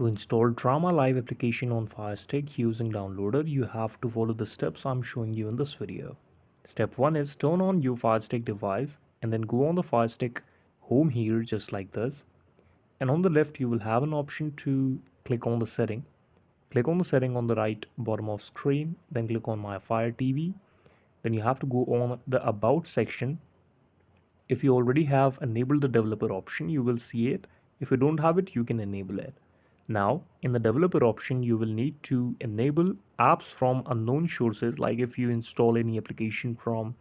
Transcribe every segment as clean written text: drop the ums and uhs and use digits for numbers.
To install Drama Live application on Firestick using downloader, you have to follow the steps I'm showing you in this video. Step 1 is turn on your Firestick device and then go on the Firestick home here just like this. And on the left you will have an option to click on the setting. Click on the setting on the right bottom of screen, then click on My Fire TV. Then you have to go on the About section. If you already have enabled the developer option, you will see it. If you don't have it, you can enable it. Now, in the developer option, you will need to enable apps from unknown sources. Like if you install any application from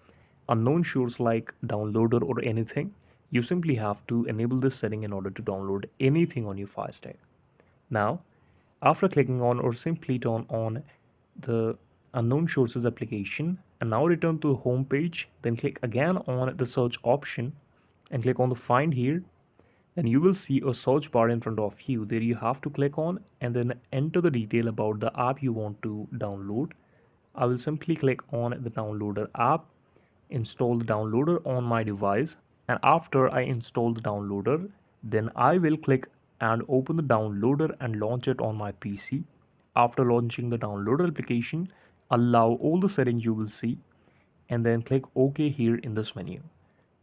unknown source like downloader or anything, you simply have to enable this setting in order to download anything on your Fire Stick. Now, after clicking on or simply turn on the unknown sources application and now return to the home page, then click again on the search option and click on the find here. Then you will see a search bar in front of you. There you have to click on and then enter the detail about the app you want to download. I will simply click on the downloader app, install the downloader on my device, and after I install the downloader, then I will click and open the downloader and launch it on my PC. After launching the downloader application, allow all the settings you will see and then click OK here in this menu.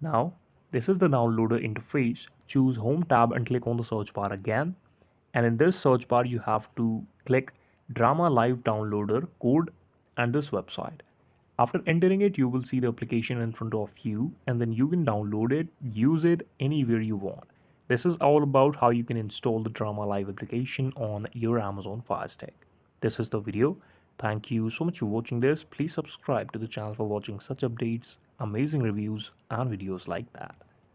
Now, this is the downloader interface. Choose Home tab and click on the search bar again. And in this search bar, you have to click Drama Live Downloader code and this website. After entering it, you will see the application in front of you and then you can download it, use it anywhere you want. This is all about how you can install the Drama Live application on your Amazon Fire Stick. This is the video. Thank you so much for watching this. Please subscribe to the channel for watching such updates, amazing reviews and videos like that.